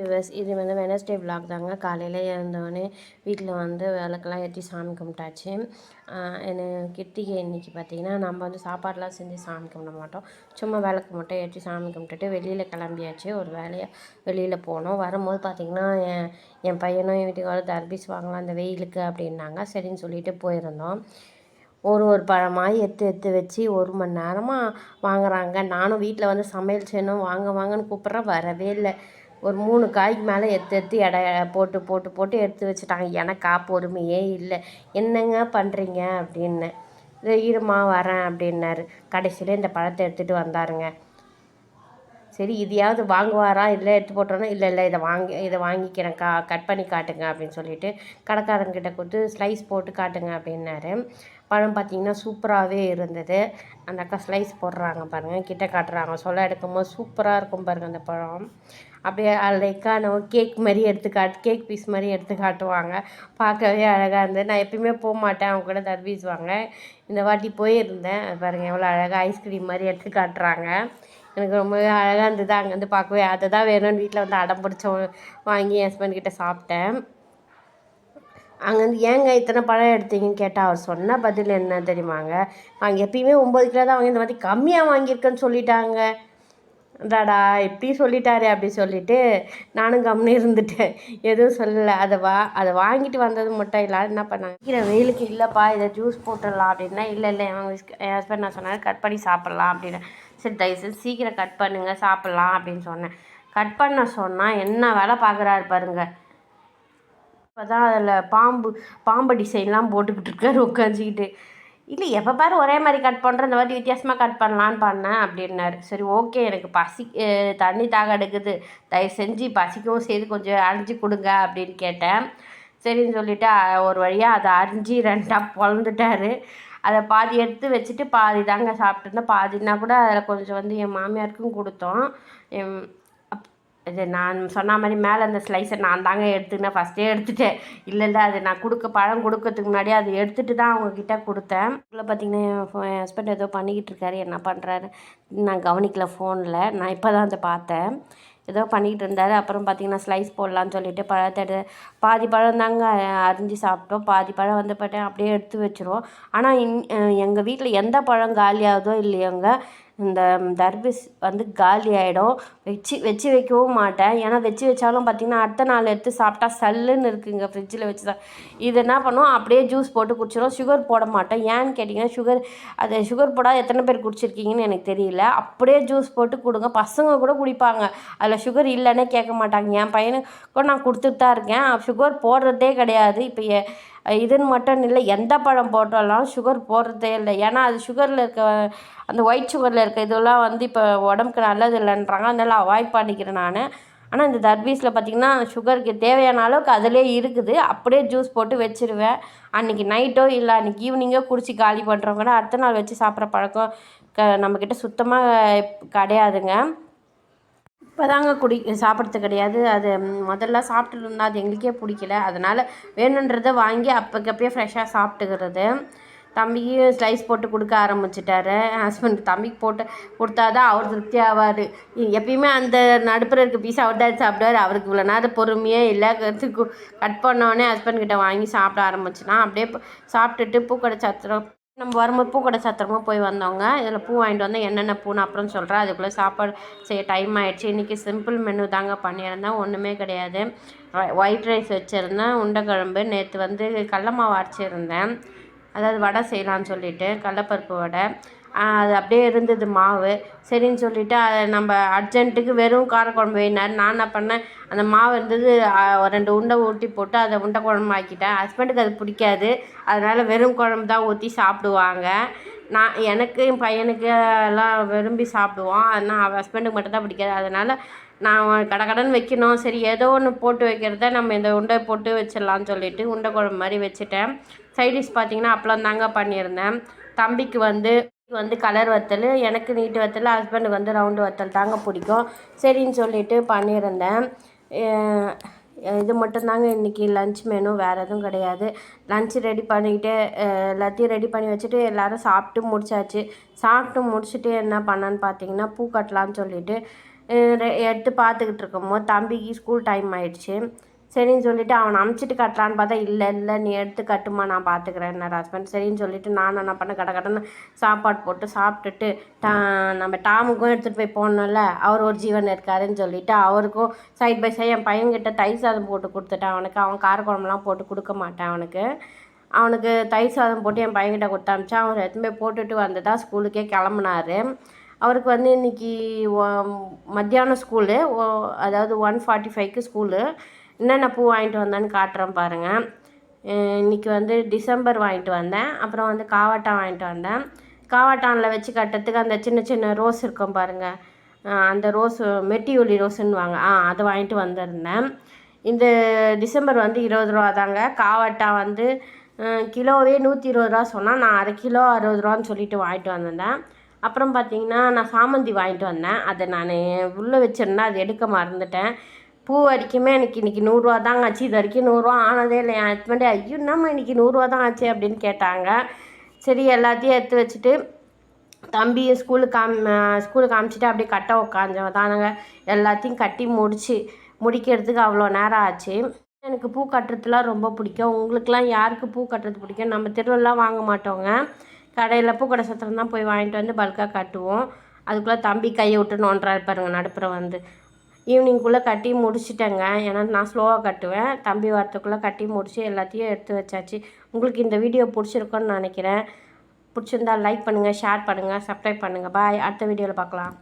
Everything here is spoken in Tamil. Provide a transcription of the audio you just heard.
வியூவர்ஸ், இது வந்து வெனஸ்டே விலாக் தாங்க. காலையில் எழுந்தோடனே வீட்டில் வந்து விளக்கெல்லாம் ஏற்றி சாமி கும்பிட்டாச்சு. என்ன கிருத்திகை இன்றைக்கி பார்த்திங்கன்னா நம்ம வந்து சாப்பாடெலாம் செஞ்சு சாமி கும்பிட மாட்டோம். சும்மா விளக்கு மட்டும் ஏற்றி சாமி கும்பிட்டுட்டு வெளியில் கிளம்பியாச்சு. ஒரு வேலையாக வெளியில் போனோம். வரும்போது பார்த்திங்கன்னா என் பையனும் என் வீட்டுக்கு தர்பீஸ் வாங்கலாம் அந்த வெயிலுக்கு அப்படின்னாங்க. சரின்னு சொல்லிட்டு போயிருந்தோம். ஒரு பழமாக எடுத்து வச்சு 1 மணி நேரமாக வாங்குறாங்க. நானும் வீட்டில் வந்து சமையல் செய்யணும் வாங்கன்னு கூப்பிட்றேன், வரவே இல்லை. ஒரு 3 காய்க்கு மேலே எடுத்து போட்டு எடுத்து வச்சுட்டாங்க. எனக்கா பொறுமையே இல்லை. என்னங்க பண்ணுறீங்க அப்படின்னு. இருமா வரேன் அப்படின்னாரு. கடைசியில் இந்த பழத்தை எடுத்துகிட்டு வந்தாருங்க. சரி இதையாவது வாங்குவாரா, இல்லை எடுத்து போட்டோன்னா, இல்லை இதை வாங்கிக்கிறேன்க்கா, கட் பண்ணி காட்டுங்க அப்படின்னு சொல்லிட்டு கடைக்காரங்கிட்ட கொடுத்து ஸ்லைஸ் போட்டு காட்டுங்க அப்படின்னாரு. பழம் பார்த்திங்கன்னா சூப்பராகவே இருந்தது. அந்த அக்கா ஸ்லைஸ் போடுறாங்க பாருங்கள், கிட்ட காட்டுறாங்க. சொல்ல எடுக்கும்போது சூப்பராக இருக்கும் பாருங்கள் அந்த பழம். அப்படியே லைக்காக கேக் மாதிரி கேக் பீஸ் மாதிரி எடுத்து காட்டுவாங்க. பார்க்கவே அழகாக இருந்தது. நான் எப்பயுமே போக மாட்டேன் அவங்க கூட தர்பீஸ் வாங்க. இந்த வாட்டி போயிருந்தேன். பாருங்கள் எவ்வளோ அழகாக ஐஸ்கிரீம் மாதிரி எடுத்து காட்டுறாங்க. எனக்கு ரொம்பவே அழகாக இருந்தது. அங்கேருந்து பார்க்கவே அதை தான் வேணும்னு வீட்டில் வந்து அடம் பிடிச்ச வாங்கி என் ஹஸ்பண்ட் கிட்ட சாப்பிட்டேன். அங்கேருந்து ஏங்க இத்தனை பழம் எடுத்தீங்கன்னு கேட்டால் அவர் சொன்ன பதில் என்ன தெரியுமாங்க, நாங்கள் எப்பயுமே 9 கிலோ தான் வாங்கி இந்த மாதிரி கம்மியாக வாங்கியிருக்கேன்னு சொல்லிட்டாங்க. டாடா இப்படி சொல்லிட்டாரு அப்படி சொல்லிவிட்டு நானும் கம்முன்னு இருந்துட்டேன், எதுவும் சொல்லலை. அதை வாங்கிட்டு வந்தது மட்டும் இல்லாத என்ன பண்ணாங்க, வெயிலுக்கு இல்லைப்பா இதை ஜூஸ் போட்டுடலாம் அப்படின்னா, இல்லை என் ஹஸ்பண்ட் நான் சொன்னார் கட் பண்ணி சாப்பிட்லாம் அப்படின்னு. சரி தயவுசெய்து சீக்கிரம் கட் பண்ணுங்கள் சாப்பிட்லாம் அப்படின்னு சொன்னேன். கட் பண்ண சொன்னால் என்ன வேலை பார்க்குறாரு பாருங்க. இப்போ தான் அதில் பாம்பு டிசைன்லாம் போட்டுக்கிட்டு இருக்காரு உட்காந்துக்கிட்டு. இல்லை எப்போ பாரு ஒரே மாதிரி கட் பண்ணுறேன், இந்த வாட்டி வித்தியாசமாக கட் பண்ணலான்னு பண்ணேன் அப்படின்னாரு. சரி ஓகே, எனக்கு தண்ணி தாக எடுக்குது, தயவு செஞ்சு பசிக்கவும் செய்து கொஞ்சம் அரிஞ்சு கொடுங்க அப்படின்னு கேட்டேன். சரின்னு சொல்லிவிட்டு ஒரு வழியாக அதை அரிஞ்சு 2ஆக பொழந்துட்டார். அதை பாதி எடுத்து வச்சுட்டு பாதி தாங்க சாப்பிட்டுருந்தேன். பாதினா கூட அதில் கொஞ்சம் வந்து என் மாமியாருக்கும் கொடுத்தோம். இது நான் சொன்ன மாதிரி மேலே அந்த ஸ்லைஸை நான் தாங்க எடுத்துக்கினேன். ஃபஸ்ட்டே எடுத்துட்டேன். இல்லை அது நான் பழம் கொடுக்கறதுக்கு முன்னாடியே அதை எடுத்துகிட்டு தான் அவங்கக்கிட்ட கொடுத்தேன். இதில் பார்த்திங்கன்னா என் ஹஸ்பண்ட் ஏதோ பண்ணிக்கிட்டு இருக்காரு. என்ன பண்ணுறாரு நான் கவனிக்கல ஃபோனில். நான் இப்போ தான் அதை பார்த்தேன். ஏதோ பண்ணிக்கிட்டு இருந்தார். அப்புறம் பார்த்திங்கன்னா ஸ்லைஸ் போடலான்னு சொல்லிட்டு பழத்தை பாதி பழம் தாங்க அரிஞ்சு சாப்பிட்டோம். பாதி பழம் வந்து பார்த்தேன் அப்படியே எடுத்து வச்சுருவோம். ஆனால் எங்கள் வீட்டில் எந்த பழம் காலியாகுதோ இல்லையோங்க, இந்த தர்பீஸ் வந்து காலி ஆகிடும். வச்சு வைக்கவும் மாட்டேன். ஏன்னா வச்சு வச்சாலும் பார்த்திங்கன்னா அடுத்த நாள் எடுத்து சாப்பிட்டா சல்லுன்னு இருக்குங்க. ஃப்ரிட்ஜில் வச்சு தான் இது என்ன பண்ணுவோம், அப்படியே ஜூஸ் போட்டு குடிச்சிடும். சுகர் போட மாட்டேன். ஏன்னு கேட்டிங்கன்னா சுகர் போடாத எத்தனை பேர் குடிச்சிருக்கீங்கன்னு எனக்கு தெரியல. அப்படியே ஜூஸ் போட்டு கொடுங்க. பசங்க கூட குடிப்பாங்க. அதில் சுகர் இல்லைன்னே கேட்க மாட்டாங்க. என் பையனுக்கு கூட நான் கொடுத்துட்டு தான் இருக்கேன். சுகர் போடுறதே கிடையாது. இப்போ இதுன்னு மட்டும் இல்லை, எந்த பழம் போட்டாலும் சுகர் போடுறதே இல்லை. ஏன்னா அது சுகரில் இருக்க அந்த ஒயிட் சுகரில் இருக்க இதெல்லாம் வந்து இப்போ உடம்புக்கு நல்லது இல்லைன்றாங்க. அதனால் அவாய்ட் பண்ணிக்கிறேன் நான். ஆனால் இந்த தர்பீஸில் பார்த்திங்கன்னா சுகருக்கு தேவையான அளவுக்கு அதிலே இருக்குது. அப்படியே ஜூஸ் போட்டு வச்சுருவேன். அன்றைக்கி நைட்டோ இல்லை அன்றைக்கி ஈவினிங்கோ குடிச்சு காலி பண்ணுறவங்க அடுத்த நாள் வச்சு சாப்பிட்ற பழக்கம் நம்மக்கிட்ட சுத்தமாக கிடையாதுங்க. இப்போ தாங்க சாப்பிட்றது கிடையாது. அது முதல்ல சாப்பிட்டுட்டு இருந்தால் அது எங்களுக்கே பிடிக்கல. அதனால் வேணுன்றதை வாங்கி அப்போக்கப்பயே ஃப்ரெஷ்ஷாக சாப்பிட்டுக்கிறது. தம்பிக்கு ஸ்லைஸ் போட்டு கொடுக்க ஆரம்பிச்சிட்டாரு. ஹஸ்பண்ட் தம்பிக்கு போட்டு கொடுத்தா தான் அவர் திருப்தி ஆவார். எப்பயுமே அந்த நடுப்புற இருக்க பீஸ் அவர் தான் சாப்பிடுவார். அவருக்கு இவ்வளோ நேரம் பொறுமையே இல்லை. கட் பண்ணோடனே ஹஸ்பண்ட்கிட்ட வாங்கி சாப்பிட ஆரம்பிச்சுனா அப்படியே சாப்பிட்டுட்டு பூக்கடை சத்திரம் நம்ம வரும்போது பூக்கடை சத்திரமாக போய் வந்தோங்க. இதில் பூ வாங்கிட்டு வந்தால் என்னென்ன பூன்னு அப்புறம் சொல்கிறேன். அதுக்குள்ளே சாப்பாடு செய்ய டைம் ஆகிடுச்சு. இன்றைக்கி சிம்பிள் மெனு தாங்க பண்ணியிருந்தேன். ஒன்றுமே கிடையாது. ஒயிட் ரைஸ் வச்சுருந்தேன், உருண்டைக்குழம்பு. நேற்று வந்து கடல மாவு அரைச்சிருந்தேன், அதாவது வடை செய்யலான்னு சொல்லிவிட்டு கடலப்பருப்பு வடை. அது அப்படியே இருந்தது மாவு. சரின்னு சொல்லிவிட்டு அதை நம்ம அர்ஜென்ட்டுக்கு வெறும் காரக்குழம்பு வேணாரு. நான் என்ன பண்ணேன், அந்த மாவு இருந்தது 2 உருண்டை ஊற்றி போட்டு அதை உருண்டை குழம்பு ஆக்கிட்டேன். ஹஸ்பண்டுக்கு அது பிடிக்காது. அதனால் வெறும் குழம்பு தான் ஊற்றி சாப்பிடுவாங்க. எனக்கு என் பையனுக்கு எல்லாம் விரும்பி சாப்பிடுவோம். ஆனால் ஹஸ்பண்டுக்கு மட்டும்தான் பிடிக்காது. அதனால் நான் கடன்னு வைக்கணும், சரி ஏதோ ஒன்று போட்டு வைக்கிறத நம்ம இந்த உருண்டை போட்டு வச்சிடலான்னு சொல்லிவிட்டு உருண்டை குழம்பு மாதிரி வச்சுட்டேன். சைடிஷ் பார்த்திங்கன்னா அப்பளம் தாங்க பண்ணியிருந்தேன். தம்பிக்கு வந்து கலர் வத்தல், எனக்கு நீட்டு வத்தல், ஹஸ்பண்டுக்கு வந்து ரவுண்டு வத்தல் தாங்க பிடிக்கும். சரின்னு சொல்லிவிட்டு பண்ணியிருந்தேன். இது மட்டும்தாங்க இன்றைக்கி லன்ச் மெனு, வேறு எதுவும் கிடையாது. லன்ச் ரெடி பண்ணிக்கிட்டு எல்லாத்தையும் ரெடி பண்ணி வச்சுட்டு எல்லோரும் சாப்பிட்டு முடிச்சாச்சு. சாப்பிட்டு முடிச்சுட்டு என்ன பண்ணேன்னு பார்த்தீங்கன்னா பூ கட்டலான்னு சொல்லிவிட்டு எடுத்து பார்த்துக்கிட்டு இருக்கும்போது தம்பிக்கு ஸ்கூல் டைம் ஆயிடுச்சு. சரின்னு சொல்லிவிட்டு அவனை அமுச்சிட்டு கட்டலான்னு பார்த்தா, இல்லை இல்லை நீ எடுத்து கட்டுமா நான் பார்த்துக்கிறேன்னாரு ஹஸ்பண்ட். சரின்னு சொல்லிவிட்டு நானும் என்ன பண்ணேன், கடன்னு சாப்பாடு போட்டு சாப்பிட்டுட்டு நம்ம டாமுக்கும் எடுத்துகிட்டு போய் போடணும்ல, அவர் ஒரு ஜீவன் இருக்காருன்னு சொல்லிவிட்டு அவருக்கும் சைட் பை சைட் என் பையன்கிட்ட தயிர் சாதம் போட்டு கொடுத்துட்டேன். அவன் காரக்குழம்புலாம் போட்டு கொடுக்க மாட்டேன் அவனுக்கு தயிர் சாதம் போட்டு என் பையன்கிட்ட கொடுத்து அனுப்பிச்சா. அவர் எடுத்துன்னு போய் போட்டுட்டு வந்து தான் ஸ்கூலுக்கே கிளம்புனாரு. அவருக்கு வந்து இன்றைக்கி மத்தியானம் ஸ்கூலு, அதாவது 1:45க்கு ஸ்கூலு. என்னென்ன பூ வாங்கிட்டு வந்தேன்னு காட்டுறேன் பாருங்கள். இன்றைக்கி வந்து டிசம்பர் வாங்கிட்டு வந்தேன். அப்புறம் வந்து காவாட்டான் வாங்கிட்டு வந்தேன். காவாட்டானில் வச்சு கட்டுறதுக்கு அந்த சின்ன சின்ன ரோஸ் இருக்கும் பாருங்கள், அந்த ரோஸு மெட்டியூலி ரோஸுன்னுவாங்க, அதை வாங்கிட்டு வந்திருந்தேன். இந்த டிசம்பர் வந்து 20 ரூபா தாங்க. காவாட்டா வந்து கிலோவே 120 ரூபா சொன்னால், நான் அரை கிலோ 60 ரூபான்னு சொல்லிட்டு வாங்கிட்டு வந்திருந்தேன். அப்புறம் பார்த்திங்கன்னா நான் சாமந்தி வாங்கிட்டு வந்தேன். அதை நான் உள்ளே வச்சிருந்தேன், அது எடுக்க மறந்துட்டேன். பூ வரைக்குமே எனக்கு இன்றைக்கி 100 தாங்க ஆச்சு. இது வரைக்கும் 100 ஆனதே இல்லை. என் ஹஸ்பண்டே ஐயோ என்னம்மா இன்றைக்கி 100 தான் ஆச்சு அப்படின்னு கேட்டாங்க. சரி எல்லாத்தையும் எடுத்து வச்சுட்டு தம்பியை ஸ்கூலுக்கு காமிச்சிட்டு அப்படியே கட்ட உக்காந்தோம் தானுங்க. எல்லாத்தையும் கட்டி முடிக்கிறதுக்கு அவ்வளோ நேரம் ஆச்சு. எனக்கு பூ கட்டுறதுலாம் ரொம்ப பிடிக்கும். உங்களுக்கெலாம் யாருக்கு பூ கட்டுறது பிடிக்கும்? நம்ம தெருவெல்லாம் வாங்க மாட்டோங்க, கடையில் பூக்கடை சத்திரம் தான் போய் வாங்கிட்டு வந்து பல்காக கட்டுவோம். அதுக்குள்ளே தம்பி கையை விட்டு நோண்டுறாரு பாருங்க நடுப்புற வந்து. ஈவினிங்குள்ளே கட்டி முடிச்சிட்டேங்க, ஏன்னா நான் ஸ்லோவாக கட்டுவேன். தம்பி வரத்துக்குள்ளே கட்டி முடிச்சு எல்லாத்தையும் எடுத்து வச்சாச்சு. உங்களுக்கு இந்த வீடியோ பிடிச்சிருக்கோன்னு நினைக்கிறேன். பிடிச்சிருந்தால் லைக் பண்ணுங்கள், ஷேர் பண்ணுங்கள், சப்ஸ்கிரைப் பண்ணுங்கள். பாய். அடுத்த வீடியோவில் பார்க்கலாம்.